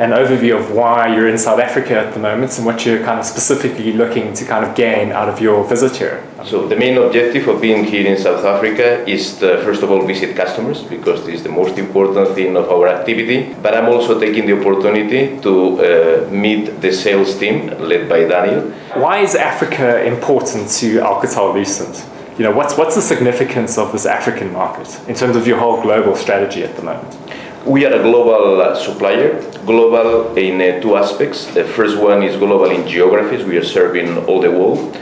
an overview of why you're in South Africa at the moment and what you're kind of specifically looking to kind of gain out of your visit here. So the main objective of being here in South Africa is to, first of all, visit customers, because this is the most important thing of our activity. But I'm also taking the opportunity to meet the sales team led by Daniel. Why is Africa important to Alcatel-Lucent? You know, what's the significance of this African market in terms of your whole global strategy at the moment? We are a global supplier, global in two aspects. The first one is global in geographies. We are serving all the world.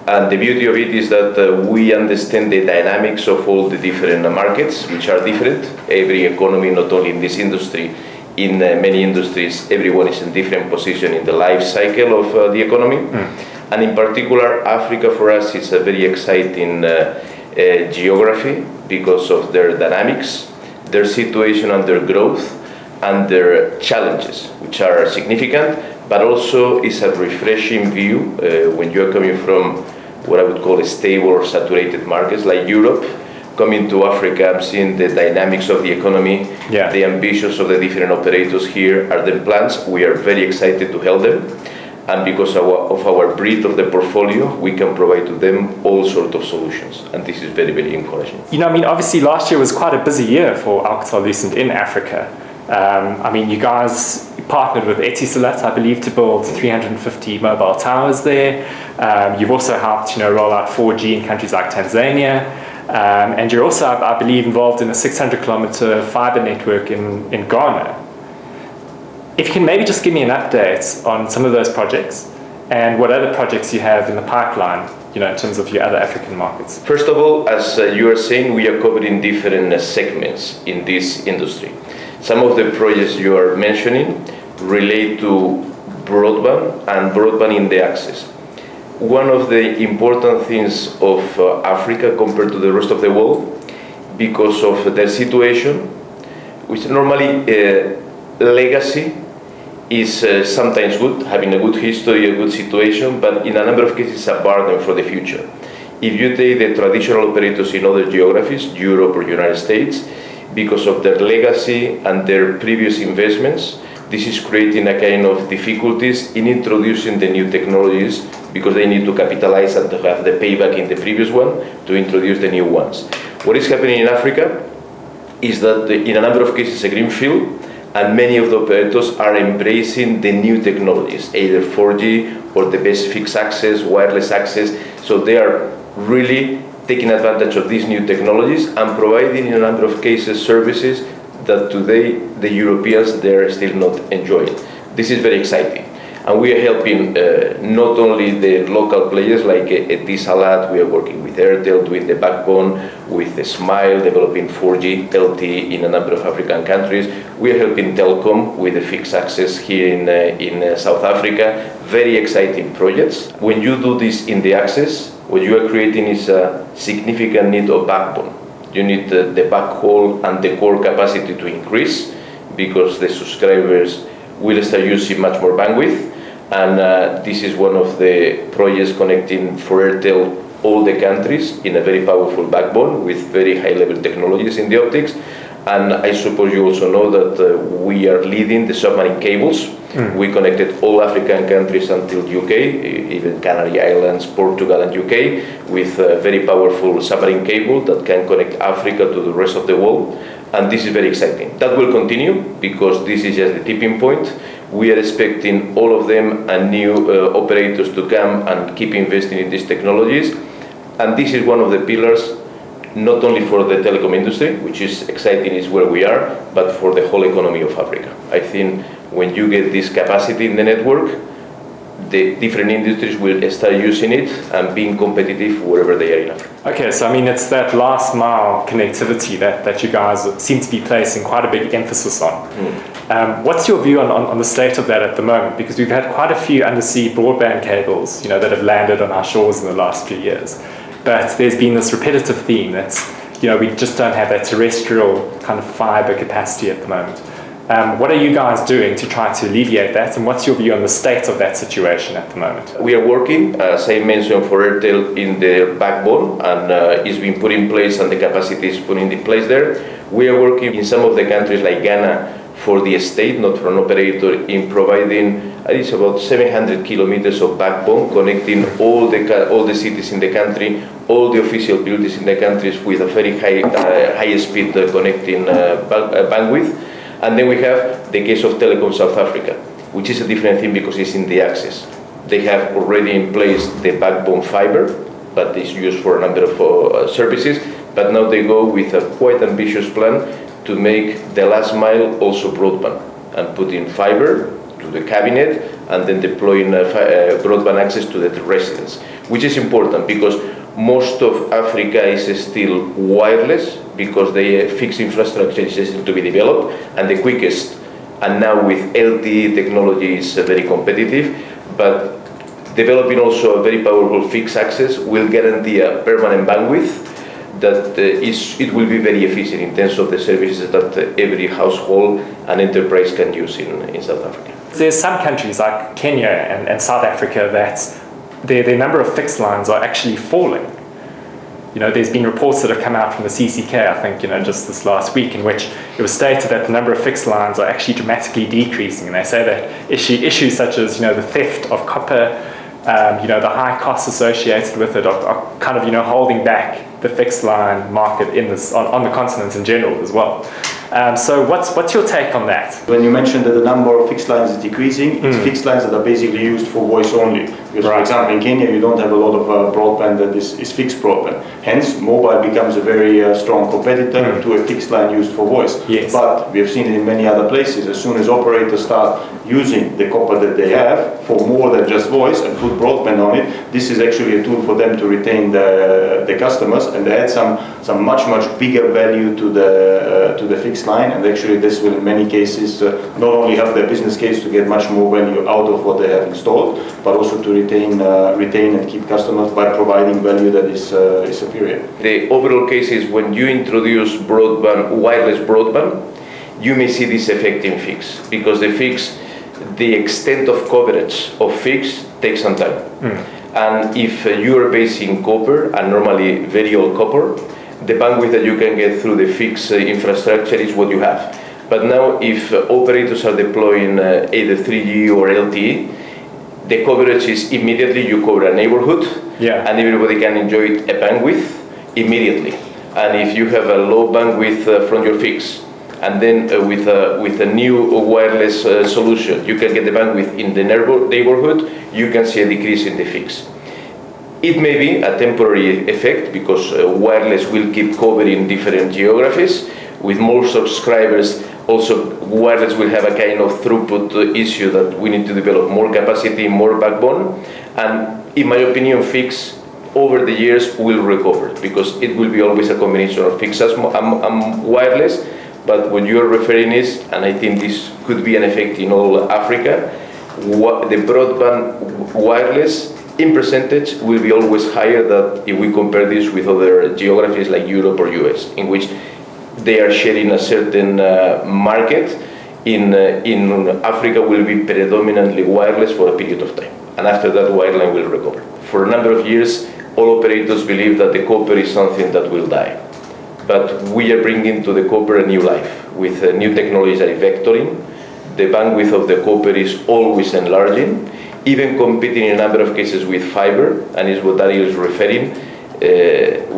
And the beauty of it is that we understand the dynamics of all the different markets, which are different. Every economy, not only in this industry, in many industries, everyone is in different position in the life cycle of the economy. And in particular, Africa for us is a very exciting geography because of their dynamics, their situation and their growth, and their challenges, which are significant, but also is a refreshing view when you're coming from what I would call a stable or saturated markets like Europe. Coming to Africa, I'm seeing the dynamics of the economy, the ambitions of the different operators here are the plans. We are very excited to help them. And because of our breadth of the portfolio, we can provide to them all sorts of solutions. And this is very, very encouraging. You know, I mean, obviously last year was quite a busy year for Alcatel-Lucent in Africa. I mean, you guys partnered with Etisalat, I believe, to build 350 mobile towers there. You've also helped, roll out 4G in countries like Tanzania. And you're also, I believe, involved in a 600-kilometer fiber network in Ghana. If you can maybe just give me an update on some of those projects and what other projects you have in the pipeline, in terms of your other African markets. First of all, as you are saying, we are covering different segments in this industry. Some of the projects you are mentioning relate to broadband and broadband in the access. One of the important things of Africa compared to the rest of the world, because of their situation, which normally legacy is sometimes good, having a good history, a good situation, but in a number of cases a burden for the future. If you take the traditional operators in other geographies, Europe or United States, because of their legacy and their previous investments, this is creating a kind of difficulties in introducing the new technologies because they need to capitalize and to have the payback in the previous one to introduce the new ones. What is happening in Africa is that in a number of cases a greenfield, and many of the operators are embracing the new technologies, either 4G or the best fixed access, wireless access. So they are really taking advantage of these new technologies and providing in a number of cases services that today the Europeans, they are still not enjoying. This is very exciting. And we are helping not only the local players like Etisalat, we are working with Airtel, doing the backbone, with Smile, developing 4G, LTE in a number of African countries. We are helping Telkom with the fixed access here in South Africa. Very exciting projects. When you do this in the access, what you are creating is a significant need of backbone. You need the backhaul and the core capacity to increase because the subscribers will start using much more bandwidth. And this is one of the projects connecting for Airtel all the countries in a very powerful backbone with very high-level technologies in the optics. And I suppose you also know that we are leading the submarine cables. We connected all African countries until UK, even Canary Islands, Portugal and UK, with a very powerful submarine cable that can connect Africa to the rest of the world. And this is very exciting. That will continue because this is just the tipping point. We are expecting all of them and new operators to come and keep investing in these technologies. And this is one of the pillars, not only for the telecom industry, which is exciting, is where we are, but for the whole economy of Africa. I think when you get this capacity in the network, the different industries will start using it and being competitive wherever they are in Africa. Okay, so I mean, it's that last mile connectivity that you guys seem to be placing quite a big emphasis on. What's your view on the state of that at the moment? Because we've had quite a few undersea broadband cables, that have landed on our shores in the last few years. But there's been this repetitive theme that's, we just don't have that terrestrial kind of fiber capacity at the moment. What are you guys doing to try to alleviate that? And what's your view on the state of that situation at the moment? We are working, as I mentioned, for Airtel in the backbone, and it's been put in place and the capacity is put in place there. We are working in some of the countries like Ghana for the state, not for an operator, in providing it's about 700 kilometers of backbone connecting all the cities in the country, all the official buildings in the countries with a very high speed connecting bandwidth. And then we have the case of Telecom South Africa, which is a different thing because it's in the access. They have already in place the backbone fiber, but it's used for a number of services. But now they go with a quite ambitious plan to make the last mile also broadband and put in fiber to the cabinet and then deploying broadband access to the residents, which is important because most of Africa is still wireless because the fixed infrastructure is still to be developed, and the quickest, and now with LTE technology is very competitive, but developing also a very powerful fixed access will guarantee a permanent bandwidth that it will be very efficient in terms of the services that every household and enterprise can use in South Africa. There's some countries like Kenya and South Africa that their number of fixed lines are actually falling. You know, there's been reports that have come out from the CCK, I think, just this last week, in which it was stated that the number of fixed lines are actually dramatically decreasing. And they say that issues such as, the theft of copper, the high costs associated with it are kind of, holding back the fixed line market on the continent in general as well. So what's your take on that? When you mentioned that the number of fixed lines is decreasing, it's fixed lines that are basically used for voice only. Because, for example, in Kenya, you don't have a lot of broadband that is fixed broadband. Hence, mobile becomes a very strong competitor to a fixed line used for voice. Yes. But we have seen it in many other places. As soon as operators start using the copper that they have for more than just voice and put broadband on it, this is actually a tool for them to retain the customers and add some much bigger value to the fixed line. And actually, this will in many cases not only help their business case to get much more value out of what they have installed, but also to retain and keep customers by providing value that is superior. The overall case is when you introduce wireless broadband, you may see this effect in fixed, because the extent of coverage of fixed takes some time. And if you are based in copper, and normally very old copper, the bandwidth that you can get through the fixed infrastructure is what you have. But now if operators are deploying either 3G or LTE, the coverage is immediately you cover a neighborhood, and everybody can enjoy a bandwidth immediately. And if you have a low bandwidth from your fix, and then with a new wireless solution, you can get the bandwidth in the neighborhood, you can see a decrease in the fix. It may be a temporary effect because wireless will keep covering different geographies. With more subscribers, also wireless will have a kind of throughput issue that we need to develop more capacity, more backbone. And in my opinion, fixed over the years will recover because it will be always a combination of fixed and wireless. But what you are referring is, and I think this could be an effect in all Africa, the broadband wireless in percentage will be always higher than if we compare this with other geographies like Europe or US, in which they are sharing a certain market. In Africa will be predominantly wireless for a period of time, and after that wireline will recover. For a number of years, all operators believe that the copper is something that will die. But we are bringing to the copper a new life with new technologies like vectoring. The bandwidth of the copper is always enlarging, even competing in a number of cases with fiber, and is what Daniel is referring.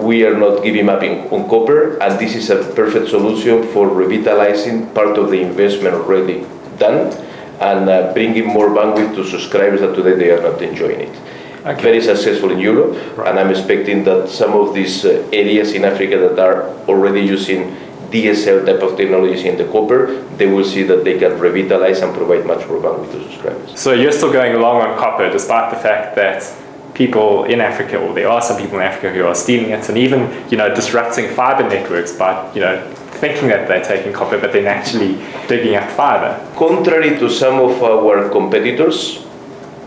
We are not giving up on copper, and this is a perfect solution for revitalizing part of the investment already done and bringing more bandwidth to subscribers that today they are not enjoying it. Okay. Very successful in Europe, and I'm expecting that some of these areas in Africa that are already using DSL type of technologies in the copper, they will see that they can revitalize and provide much more bandwidth to subscribers. So you're still going along on copper despite the fact that people in Africa, or there are some people in Africa who are stealing it and even disrupting fiber networks by thinking that they're taking copper but then actually digging up fiber. Contrary to some of our competitors,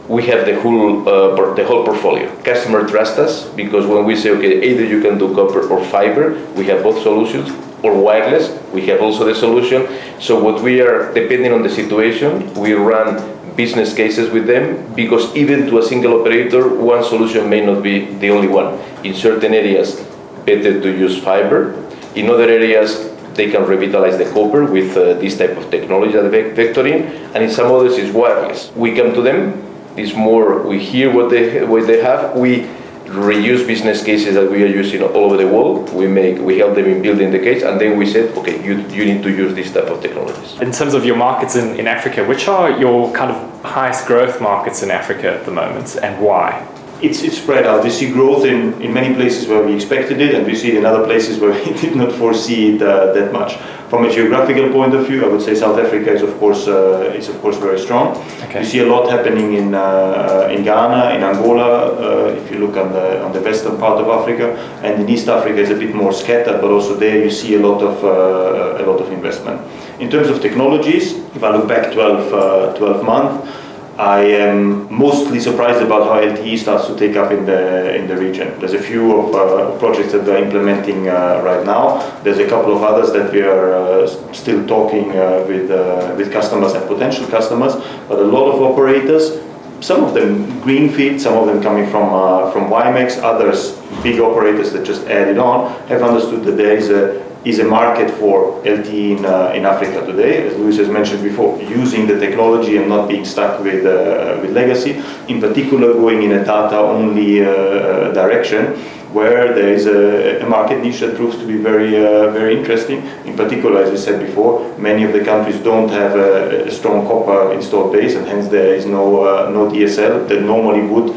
we have the whole portfolio. Customer trust us because when we say, okay, either you can do copper or fiber, we have both solutions, or wireless, we have also the solution. So what we are, depending on the situation, we run business cases with them because even to a single operator, one solution may not be the only one. In certain areas, better to use fiber. In other areas, they can revitalize the copper with this type of technology, the vectoring, and in some others it's wireless. We come to them, it's more, we hear what they have, we reuse business cases that we are using all over the world, we help them in building the case, and then we said, okay, you need to use this type of technologies. In terms of your markets in Africa, which are your kind of highest growth markets in Africa at the moment, and why? It's spread out. We see growth in many places where we expected it, and we see it in other places where we did not foresee it that much. From a geographical point of view, I would say South Africa is of course very strong. Okay. You see a lot happening in Ghana, in Angola. If you look on the western part of Africa, and in East Africa is a bit more scattered, but also there you see a lot of investment. In terms of technologies, if I look back 12 months. I am mostly surprised about how LTE starts to take up in the region. There's a few projects that we're implementing right now. There's a couple of others that we are still talking with customers and potential customers. But a lot of operators, some of them greenfield, some of them coming from WiMAX, others big operators that just added on, have understood that there is a market for LTE in Africa today, as Luis has mentioned before, using the technology and not being stuck with legacy, in particular going in a data-only direction, where there is a market niche that proves to be very interesting. In particular, as we said before, many of the countries don't have a strong copper installed base, and hence there is no DSL that normally would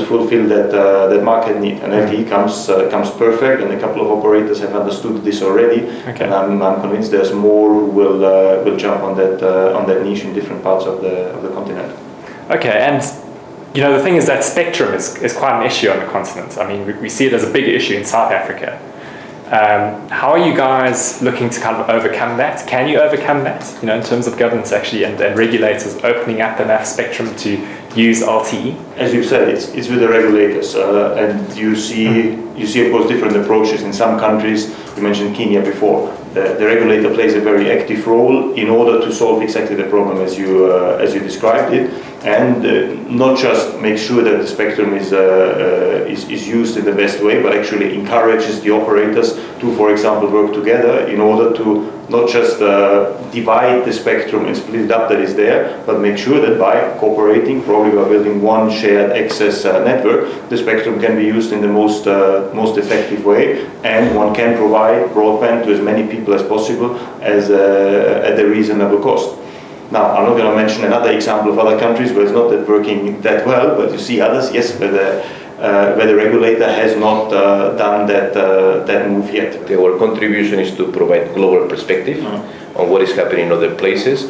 fulfill that market need. And LTE comes perfect, and a couple of operators have understood this already. Okay. And I'm convinced there's more who will jump on that niche in different parts of the continent. Okay, and you know, the thing is that spectrum is quite an issue on the continent. I mean, we see it as a big issue in South Africa. How are you guys looking to kind of overcome that? Can you overcome that, you know, in terms of governments actually and regulators opening up enough spectrum to use LTE? As you've said, it's with the regulators, and you see of course different approaches in some countries. You mentioned Kenya before. The regulator plays a very active role in order to solve exactly the problem as you described it, and not just make sure that the spectrum is used in the best way, but actually encourages the operators to, for example, work together in order to not just divide the spectrum and split it up that is there, but make sure that by cooperating, probably by building one shared access network, the spectrum can be used in the most effective way, and one can provide broadband to as many people as possible at a reasonable cost. Now, I'm not going to mention another example of other countries where it's not that working that well, but you see others, yes, where the regulator has not done that move yet. Our contribution is to provide global perspective on what is happening in other places,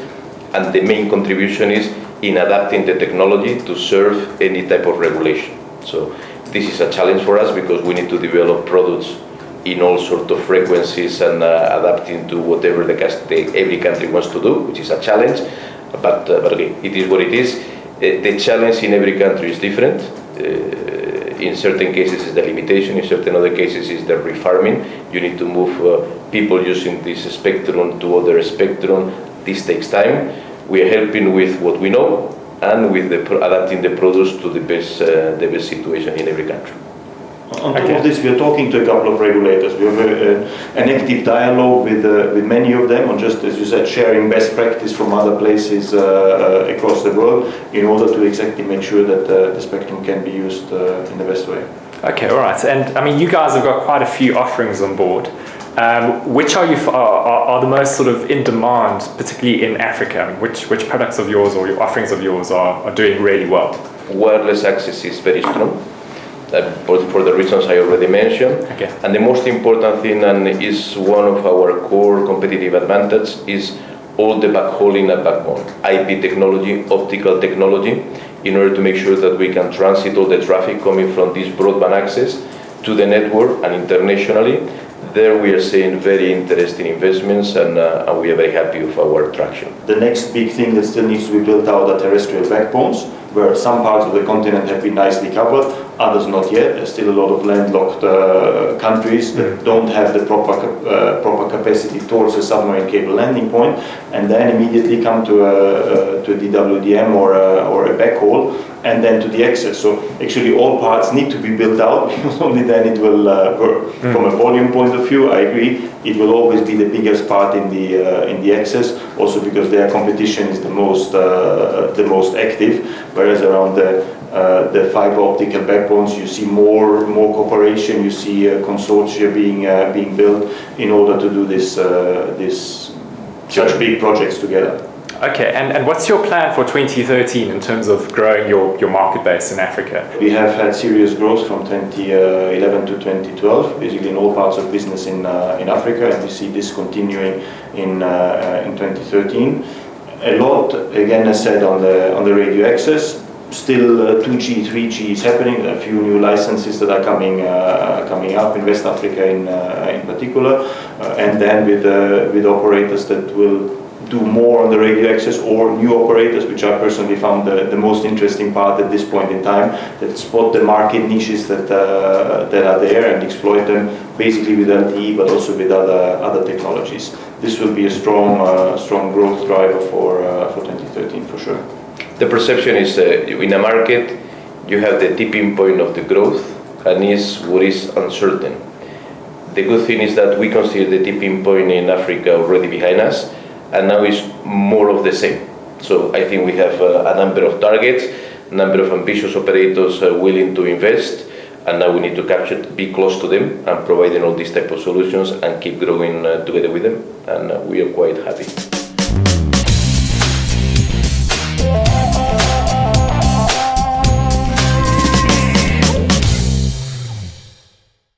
and the main contribution is in adapting the technology to serve any type of regulation. So this is a challenge for us because we need to develop products in all sorts of frequencies and adapting to whatever every country wants to do, which is a challenge. But again, it is what it is. The challenge in every country is different. In certain cases is the limitation, in certain other cases is the refarming. You need to move people using this spectrum to other spectrum. This takes time. We are helping with what we know and with adapting the products to the best situation in every country. On top of this, we are talking to a couple of regulators. We have an active dialogue with many of them on just, as you said, sharing best practice from other places across the world in order to exactly make sure that the spectrum can be used in the best way. Okay, all right. And I mean, you guys have got quite a few offerings on board. Which are the most sort of in demand, particularly in Africa? I mean, which products of yours or your offerings of yours are doing really well? Wireless access is very strong. For the reasons I already mentioned. Okay. And the most important thing, and is one of our core competitive advantages, is all the backhauling and backbone, IP technology, optical technology, in order to make sure that we can transit all the traffic coming from this broadband access to the network and internationally. There we are seeing very interesting investments, and we are very happy with our traction. The next big thing that still needs to be built out are terrestrial backbones, where some parts of the continent have been nicely covered. others not yet. There's still a lot of landlocked countries that don't have the proper capacity towards a submarine cable landing point, and then immediately come to a DWDM or a backhaul, and then to the access. So actually all parts need to be built out, because only then it will work. From a volume point of view, I agree, it will always be the biggest part in the access, also because their competition is the most active, whereas around the fiber optical backbones you see more cooperation, you see consortia being built in order to do such big projects together. Okay, and what's your plan for 2013 in terms of growing your market base in Africa? We have had serious growth from 2011 to 2012, basically in all parts of business in Africa, and we see this continuing in 2013. A lot, again, as said, on the radio access. Still 2G, 3G is happening. A few new licenses that are coming up in West Africa in particular, and then with operators that will do more on the radio access, or new operators, which I personally found the most interesting part at this point in time, that spot the market niches that are there and exploit them, basically with LTE, but also with other technologies. This will be a strong growth driver for 2013 for sure. The perception is in a market you have the tipping point of the growth, and is what is uncertain. The good thing is that we consider the tipping point in Africa already behind us, and now it's more of the same. So I think we have a number of targets, a number of ambitious operators willing to invest, and now we need to be close to them and provide them all these type of solutions and keep growing together with them, and we are quite happy.